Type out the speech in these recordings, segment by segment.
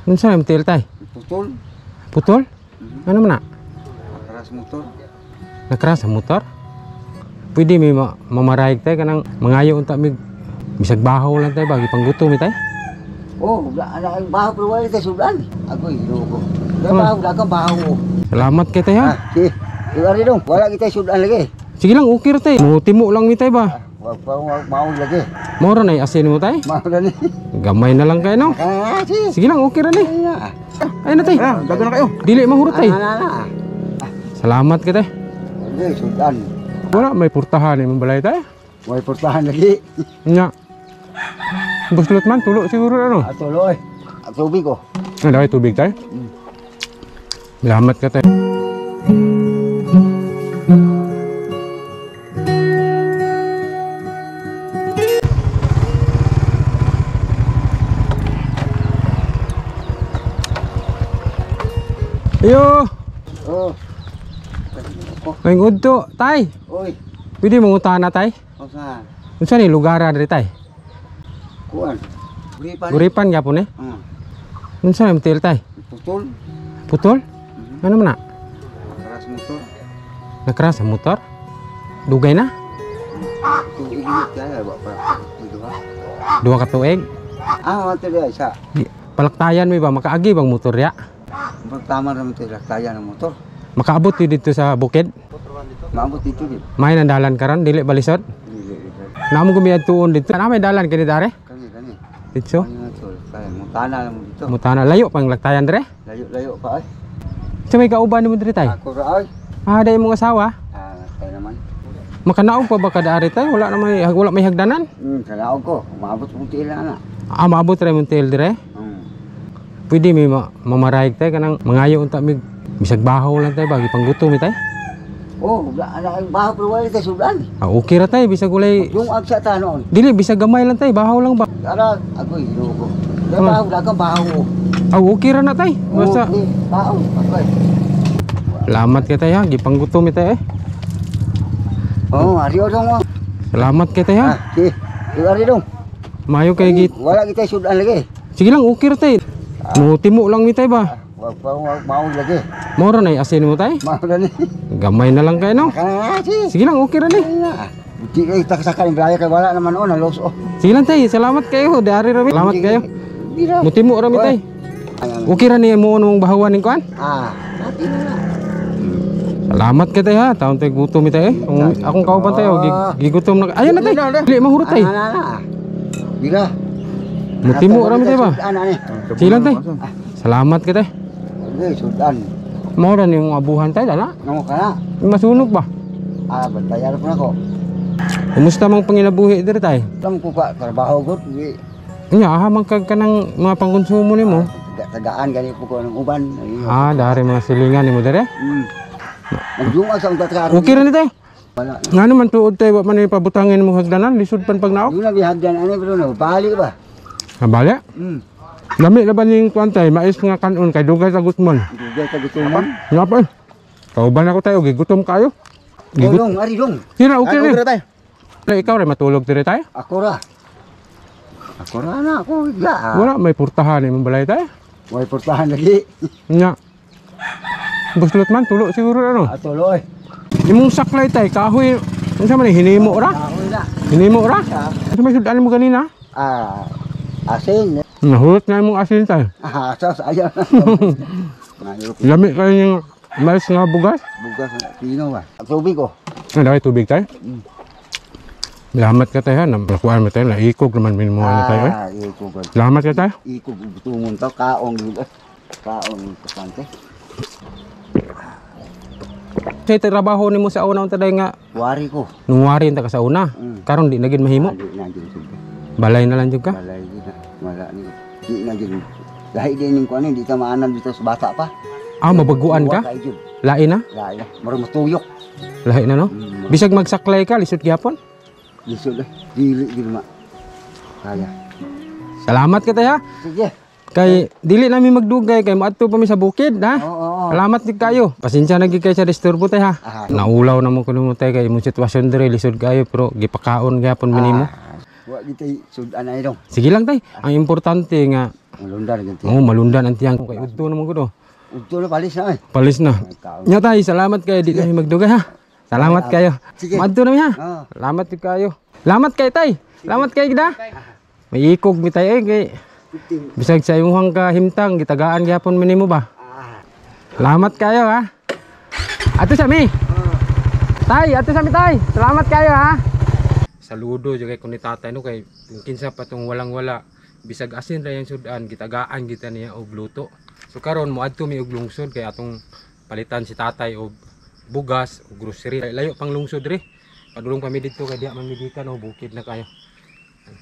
Unsa man til tay? Putol. Putol? Ano man na? Keras motor. Nakras sa motor? Pwede may mamarayag tay kanang mangayo unta mig bisag bahaw lang tay bagi panggutom tay. Oh, ada ang bahaw pero wala tayo sudan. Ako hilo ko. Bahaw dagang bahaw. Salamat kay tay ha. Sige. Ari dong, wala kita sudan lagi. Sige lang okay ra tay. Mo timo lang mi tay ba? Wag pa mau lagi. Mora na asin mo tay. Mau na ni. Gamay na lang kay no. Sige lang okay ra ni. Ay na tay. Dago na kayo. Dili mahurot tay. Na. Salamat kay tay. Hindi sudan. Wala may purtahan ni balay tay. May portahan lagi. Nya. Buslot man tulo siguro ano. Atuloy. At tubig ko. Ada tubig tay. Salamat ka tay. Yo. Oh. May udto tay. Oy. Pwede mo utana tay? Saan? Unsa ni lugar diri tay? Kuan. Guripan. Guripan gyapon eh. Unsa man til tay? Putol. Putol? Ano man na? Keras motor. Nakras sa motor? Dugay na? Tubig init kaya ba pa. Duha ka tuig. Wato dia isa. Palaktayan mo ba makaagi bang motor ya? Pertama naman tayo kaya ng motor. Makaabot yun dito sa bukid? Maabot dito din. May nandalan karon dili balisod? Namo gumiyad tuon dito. Na may dalan kini dare? Kani. Dito. Kaya mutana lang mo dito. Mutana layo pang laktayan dire? Layo pa ay. Sa may kauban nimo dire tay? Ako ra ay. Day mong asawa? Kaya naman. Makanaog pa ba kada ari tay? Wala may hagdanan? Kanaog ko. Maabot mo tila na. Maabot ra mo tel dire? Pwede may mamarayag tay kanang mangayo unta mig bisag bahaw lang tay bagi panggutom tay. Oh, ada ang bahaw pero wala tayo sudan. Okay ra tay bisag ulay. Yung agsa ta noon. Dili bisag gamay lang tay bahaw lang ba. Ara ako hilo ko. Bahaw dagang bahaw. Okay ra na tay. Basta bahaw. Okay. Salamat kay tay ha, gipanggutom tay eh. Oh, ariyo dong. Salamat kay tay ha. Sige. Ari dong. Mayo kay git. Wala kita sudan lagi. Sige lang okay ra tay. Mo timo lang mi tay ba? Wag pa mau lagi. Mora na asin mo tay. Mau na ni. Gamay na lang kay no. Sige lang okay ra ni. Di kay taksakan ng braya kay wala naman on los. Sige lang tay, salamat kayo. Dari ra mi. Salamat kayo. Mo timo ra mi tay. Okay ra ni mo nung bahawan ning kuan? Pati na. Salamat kay tay ha. Taon tay gutom mi tay eh. Akong kauban tayo gigutom na. Ayun na tay. Dili mahurot tay. Bila. Mutimo ra mi tay ba? Sige lang tay. Salamat kay tay. Sudan. Mao ra ni mong abuhan tay dala. Namo kana. Masunog ba? Bantayan ko nako. Kumusta mang panginabuhi diri tay? Lang ko ka trabaho gud. Nya hamang kag kanang mga pangkonsumo nimo. Tagaan gani po ko ng uban. Dari mga silingan nimo dere? Nagjungag sa unta ka. Okay ra ni tay. Wala. Nga naman tuod tay wa man ni pabutangin mo hagdanan lisod pan pagnaok. Yung nabihagdan ano pero no, bali ba? Bali? Lami na ba ning kuantay mais nga kanon kay dugay sa gutmon. Dugay ka gutuman. Nga pa. Kauban ako tayo gigutom kayo. Dong, ari dong. Sira okay na. Ikaw rin matulog diri tay? Ako ra. Ako ra na ako igla. Wala may purtahan ni balay tay. Way portahan lagi. Nya. Buslot man tulo siguro ano. Atuloy. Imong saklay tay kahoy unsa man hinimo ra? Kahoy na. Hinimo ra? Unsa may sudan mo ganina? Asin. Nahulot na imong asin tay. Sa saya. Lami kayo yung mais nga bugas. Bugas na pino ba? Tubig ko. Dahil tubig tay. Salamat ka tayo ha. Nakuhaan mo tayo. Naikog naman mo ano tayo eh. Ikog. Salamat ka tayo. Ikog tungon to kaong dito. Kaong kasante. Sa trabaho nimo sa una unta day nga Wari ko. nung wari ta ka sa una. Karon di na gid mahimo. Di na gid sugda. Balay na lang jud ka. Balay di na. Wala ni. Di na gid. Dahil din ning kuan di ta maanan dito sa bata pa. Mabaguan ka? Lain na? Lain na. Maro matuyok. Lahi na no? Bisag magsaklay ka lisod gyapon. Lisod dili gid ma. Kaya. Salamat ka tayo ha. Sige. Kay dili namin magdugay kay moadto pa mi sa bukid ha. Oo. Salamat gid kayo. Pasensya na gid kay sa disturbo tay ha. Naulaw na mo kuno mo tay kay imong sitwasyon dire lisod kayo pero gipakaon gyapon mi nimo. Wa gid tay sudan ay dong. Sige lang tay. Ang importante nga Malundar ganti. Oh, malundan ang tiyang kay udto naman ko do. Udto na palis na eh. Palis na. Nya tay, salamat kayo di kami magdugay ha. Salamat kayo. Sige. Madto na mi ha. Oo. Salamat di kayo. Salamat kay tay. Salamat kay gida. May ikog mi tay kay bisag sa imong ka himtang gitagaan gyapon mi nimo ba. Salamat kayo ha. Ato sa mi. Tay, ato sa mi tay. Salamat kayo ha. Saludo jud kay kun ni tatay no kay kung kinsa pa tong walang-wala bisag asin ra yang sudan gitagaan kita niya og luto. So karon moadto mi og lungsod kay atong palitan si tatay og bugas og grocery. Layo pang lungsod ri. Padulong pa mi didto kay diha man mi gikan o bukid na kayo.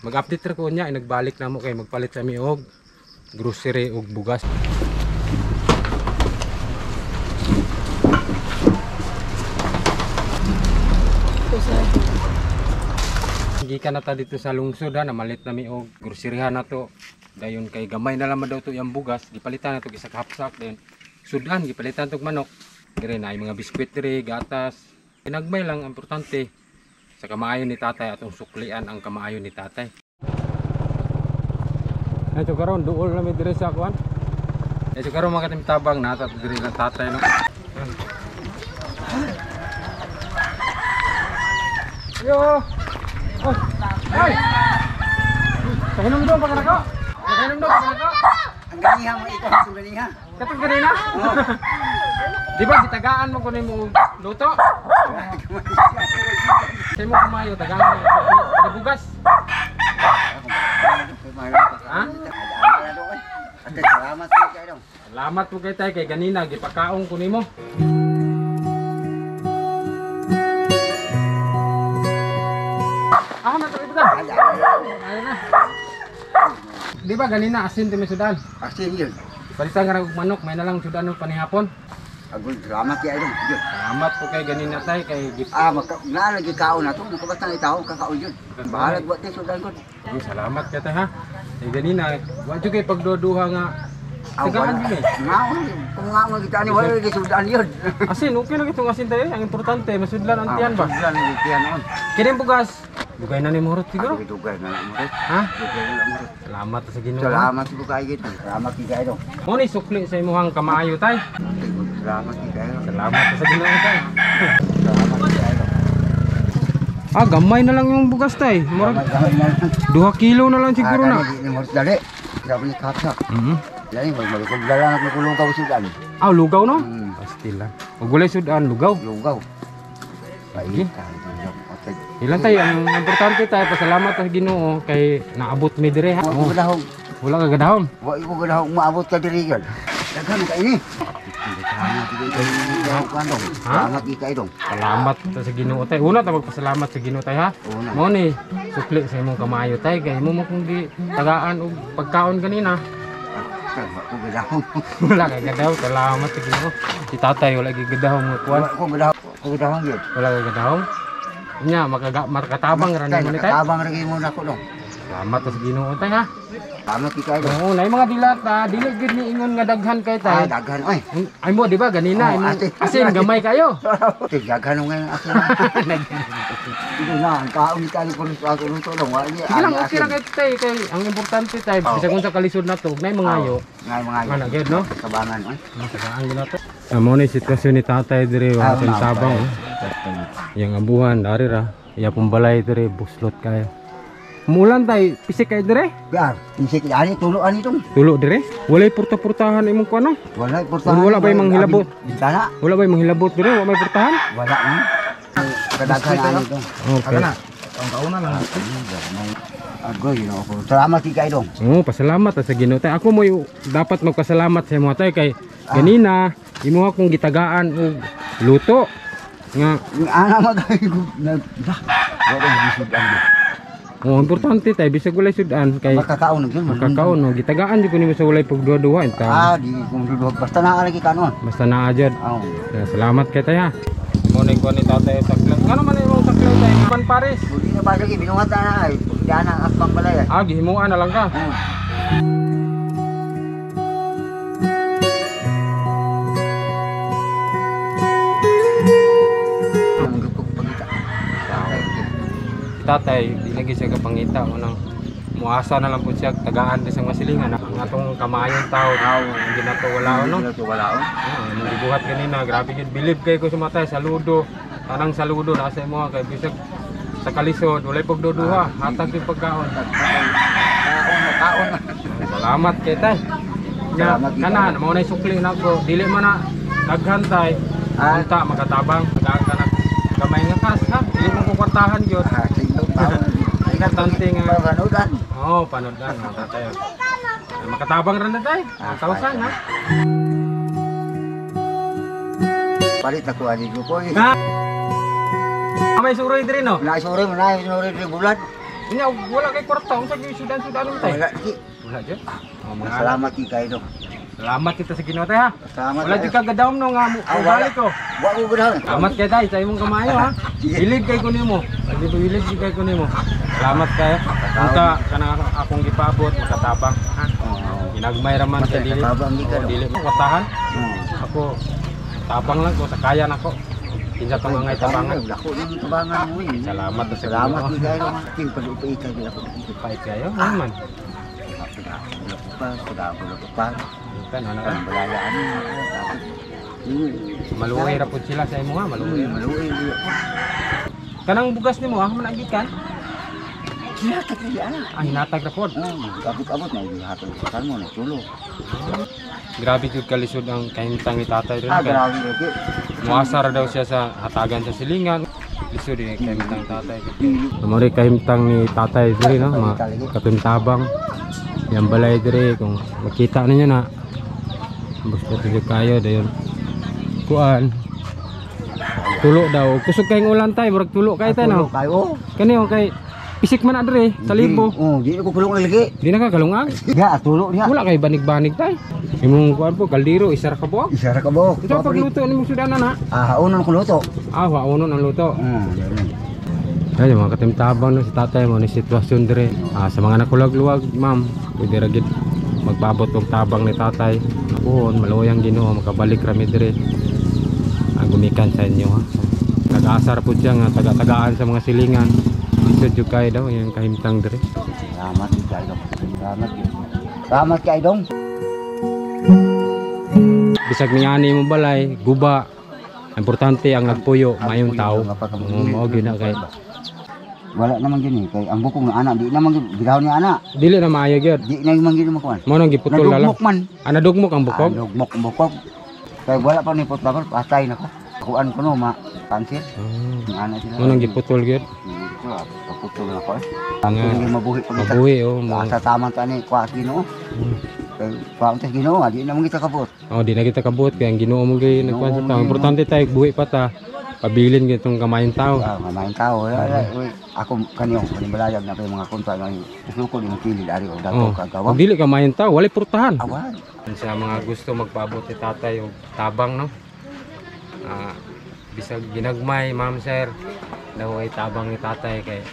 Mag-update ra ko nya nagbalik na mo kay magpalit sa mi og grocery og bugas. Gikan na ta dito sa lungsod ha, namalit na mi og groceryhan na to. Dayon kay gamay na lang daw to yung bugas, gipalitan na to isa ka hapsak din. Sudan gipalitan tog manok. Dire na ay mga biskwit dire, gatas. Pinagmay lang importante sa kamaayo ni tatay atong suklian ang kamaayo ni tatay. Ito karon duol na mi dire sa kuan. Ito karon mga tabang nata dire ng tatay no. Yo. Oh, ay! Kahinom doon pag nako. Kahinom doon pag nako. Ang ganiha mo ito, ang ganiha. Katong ganina? Di ba gitagaan mo kunin mo luto? Say mo kumayo tagaan mo. Ada bugas. Ha? Ate, salamat kayo dong. Salamat po kay tay kay ganina gipakaong kunin mo. Ah, matay ba? Ayun na. Di ba ganina asin ti may sudan? Asin yun. Palitan ka na og manok, may nalang sudan ng panihapon. Agul, salamat kayo dong. Yun. Salamat po kay ganina tay kay gip. Nalagi kao na to. Nakabasta na itaw, kakao yun. Bahalag buat tayo sudan ko. Salamat kay tay ha. Kay ganina, wa jud kay pagduduha nga tagaan din eh. Kung nga kita ni wala lagi sudan yun. Asin, okay na kitong asin tayo. Ang importante, masudlan ang tiyan ba? Sudan ang tiyan noon. Kini bugas. Dugay na ni Murot siguro. Dugay na lang mo rin. Ha? Dugay na lang mo rin. Salamat sa Ginoo. Salamat po kayo gito. Salamat kayo dong. Mo ni sukli sa imong kamaayo tay. Salamat kayo. Salamat sa Ginoo tay. Salamat kayo dong. Ah, gamay na lang yung bugas tay. Murag 2 kilo na lang siguro na. Dali. Grabe ni kapsak. Dali, magmalukog na lang at makulong ka sudan. Ah, lugaw no? Pasti lang. Ug walay sudan lugaw. Lugaw. Painit ka. Ilan tay ang importante tay pasalamat sa Ginoo kay naabot mi dire ha. Wala ko gadahong. Wala ka gadahon. Wala ko gadahong maabot ka diri gyud. Daghan ka ini. Salamat kayo dong. Salamat sa Ginoo tay. Una ta magpasalamat sa Ginoo tay ha. Una. Mo ni sukli sa imong kamaayo tay kay mo kung di tagaan og pagkaon kanina. Wala ko gadahong. Wala kay gadahon. Salamat sa Ginoo. Si tatay wala kay gadahon mo kuan. Wala ko gadahong. Ko gadahong gyud. Wala kay gadahon. Nya makatabang ra ni mo ni tay. Tabang ra mo nako dong. Salamat sa Ginoo tay ha. Salamat kayo dong. Oo, nay mga dilata, dili gid ni ingon nga daghan kay tay. Daghan oy. Ay mo di ba ganina Oh, asin gamay kayo. Daghan nga asin. Ito na, ang kaon ni kani kun sa ako luto dong. Sige lang okay ra kay tay kay ang importante tay bisag kung sa kalisod na to, nay mangayo. Ngay mga Ana gyud no? kabangan oy. Tagaan gyud nato. Amo ni sitwasyon ni tatay dire wa sa tabang. Yang abuhan dari ra. Iya pembalay dire buslot kayo. Mulan tay pisik kay dire. Biar, isik ani tuluan itong. Tulo dire. Walay purta-purtahan imong kuno. Wala portahan. Wala ba yung manghilabot? Bintana? Wala ba manghilabot dire? Wa may purtahan? Wala man. Kadaghan ani itong. Okay. Ang kauna lang. Agoy, no ako. Salamat kayo dong. Oh, pasalamat sa Ginoo tay. Ako mo dapat magpasalamat sa imo tay kay ganina imo akong gitagaan og luto nga. Ana magay ko na. Wala ni sudan. Oh, importante tay bisag walay sudan kay Makakaon gyud. makakaon no gitagaan jud ko nimo sa walay pagduha-duha ta. Di kung dudog basta na lagi kanon. Basta naa jud. Oh. Salamat kay tay ha. Mo ni ko ni tatay saklan. Ngano man imong saklan tay? Man Paris. Budi na ba lagi binuhat na ay. Diana ang akbang balay. Ah, gihimuan na lang ka. Ang gupog pagita. Tatay, di lagi siya kapangita mo nang muasa na lang po siya tagaan din sa masilingan. Ang atong kamayon tao, hindi na to wala no. Hindi na to wala. Nung ibuhat kanina, grabe yun. Believe kayo ko sa matay, saludo. Tanang saludo, nasa mo kay bisag sa kalisod, walay pagduduha, hatag yung pagkaon. Kaon. Salamat kay tay. Ya, kana mo na sukli na ko. Dili man na naghantay. Unta makatabang, tagaan ka na gamay nga kas ha. Dili mo ko kwartahan gyud. Importante nga panodan. Oo, panodan mo tatay. Makatabang ra na tay. Tawsan ha. Palit ako ani ko ko. May suroy diri no. Naisore mo na di bulan. Inya wala kay kwarta unsa gyud sudan-sudan mo tay. Wala di. Wala gyud. Salamat ki kay dong. Salamat kita sa Ginoo tay ha. Salamat. Wala jud ka gadawom no nga mo balik ko. Wa ko gudahon. Salamat kay tay sa imong kamayo ha. Bilib kay ko nimo. Pag bilib kay ko nimo. Salamat kay. Unta kana akong gipaabot makatabang ha. Ginagmay ra man sa dili. Dili mo kwartahan. Ako tabang lang ko sa kaya nako. Kinsa tong angay tabangan. Ako nang tabangan mo eh. Salamat sa Salamat Ginoo. ki kay dong. King padupay kay ako. Pait kayo naman. Pa. Kan ana Ang balayaan mo. maluoy ra pud sila sa imo ha, maluoy. Maluoy. Kanang bugas nimo ha, managikan. Hinatag na yan. Hinatag ra pod. Abot-abot na ihatag sa mo na tulo. Grabe jud kalisod ang kahimtang ni tatay rin. Grabe lagi. Muasar daw siya sa hatagan sa silingan. Lisod ni kahimtang tatay. Mari kahimtang ni tatay diri no, katuntabang. Yang balay diri kung makita ninyo na. Gusto tuloy kayo dayon. Kuan. Tulo daw. Kusog kayong ulan tay, murag tulo kay tay no. Kayo. Kani kay pisik man na diri sa libo. Oh, di ko kulong lagi. Di na ka kalungag. Ya, tulo niya. Wala kay banig-banig tay. Imong kuan po kaldero isa ra ka buok. Isa ra ka bo. Ito pagluto nimo sudanan na. Unon ko luto. Unon ang luto. Ganun. Ay, mga katimtabang no si tatay mo ni sitwasyon dire. Sa mga nakulag-luwag, ma'am, pwede ra gid magpabot og tabang ni tatay. Apuhon maluyang Ginoo makabalik ra mi dire. Gumikan sa inyo ha. Nag-asar pud siya nga taga-tagaan sa mga silingan. Isod jud kay daw yung kahimtang dire. Salamat kay dong. Salamat kay dong. Bisag mingani mo balay, guba. Importante ang nagpuyo, mayong tao. Mao gyud na kay. Wala naman gini kay ang bukong na anak di naman bigawon ni anak. Dili na maayo gyud. Di na man gini makuan. Mo nang giputol lala. Nadugmok man. Nadugmok ang bukog. Nadugmok. Kay wala pa ni potbakal patay na ko. Kuan ko no ma kanser. Ang anak sila. Mo nang giputol gyud. Putol na ko. Ang Ang mabuhi pa mabuhi oh mo. sa tamang tani kuha Ginoo. Kay kuha ta Ginoo di na mo kita kabot. Di na kita kabuot kaya ang Ginoo mo gyud nagkuan sa tao. Importante tayo buhi pa ta. Pabilin gyud tong kamayong tao. Mamayang tao. Ako kanyo balayag na kay mga kontra nga usuko din kilid ari og dato kagawa. Pag dili kamayong tao, walay purtahan. Awan. Sa mga gusto magpaabot ni tatay og tabang no. Bisag ginagmay, ma'am sir, daw ay tabang ni tatay kay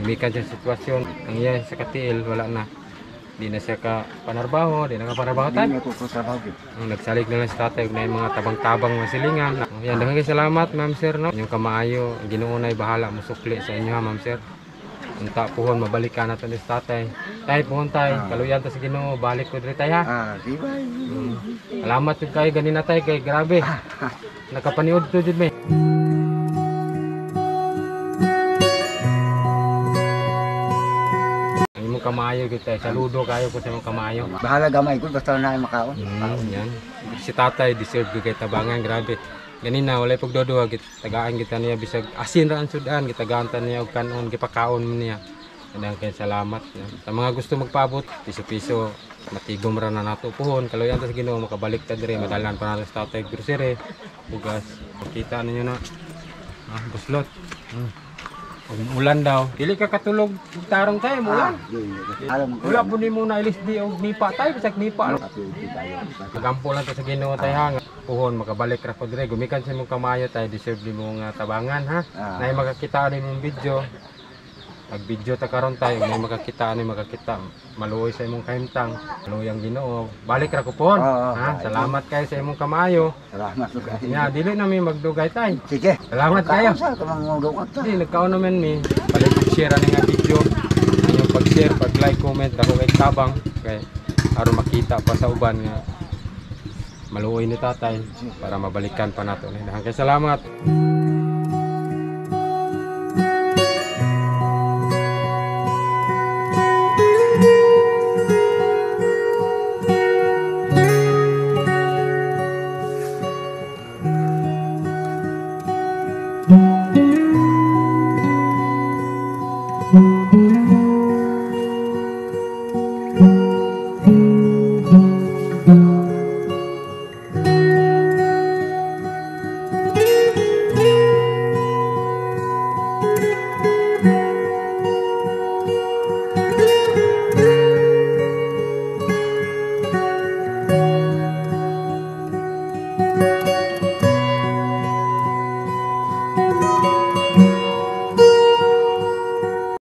gumikan sa sitwasyon. Ang iya sa katiil wala na. Di na siya ka panarbaho, di na ka panarbaho tayo. Hindi ko trabaho gyud. Nagsalig na lang si tatay og na yung mga tabang-tabang mga silingan. Yan, daghang salamat ma'am sir no. Yung kamaayo, Ginoo nay bahala mo sukli sa inyo ha ma'am sir. Unta puhon mabalikan nato ni tatay. Tay puhon tay, kaluyan ta sa Ginoo, balik ko diri tay ha. Di ba? Salamat jud kay ganina tay kay grabe. Nakapaniud to jud me. Ang imong kamayo gid tay, saludo kayo ko sa imong kamayo. Bahala gamay ko basta na makaon. Yan. Si tatay deserve gyud kay tabangan, grabe. Ganina walay pagdodo tagaan kita niya bisag asin ra ang sudan, gitagaan ta niya og kanon gipakaon mo niya. Kadang kay salamat. Yan. Sa mga gusto magpaabot, piso-piso matigom ra na nato puhon kaloyan ta sa Ginoo makabalik ta dire madalan pa nato sa tatay grocery bugas kita ninyo na buslot ulan daw dili ka katulog tarong tayo ulan wala po nimo na ilisdi og nipa tayo bisag nipa magampo lang ta sa Ginoo tay ha puhon makabalik ra ko dire gumikan sa imong kamayo tay deserve nimo nga tabangan ha nay makakita ni mong video Mag-video ta karon tayo, may makakita maluoy sa imong kahimtang, maluyang Ginoo. Balik ra ko pon. Salamat kayo sa imong kamayo. Salamat kay. Nya dili na mi magdugay tay. Sige. Salamat kayo. Sa kamang dugay ta. Di nagkaon naman mi. Balik share ani nga video. Ang pag-share, pag mag-like, comment ako kay tabang kay aron makita pa sa uban nga maluoy ni tatay para mabalikan pa nato. Kay salamat.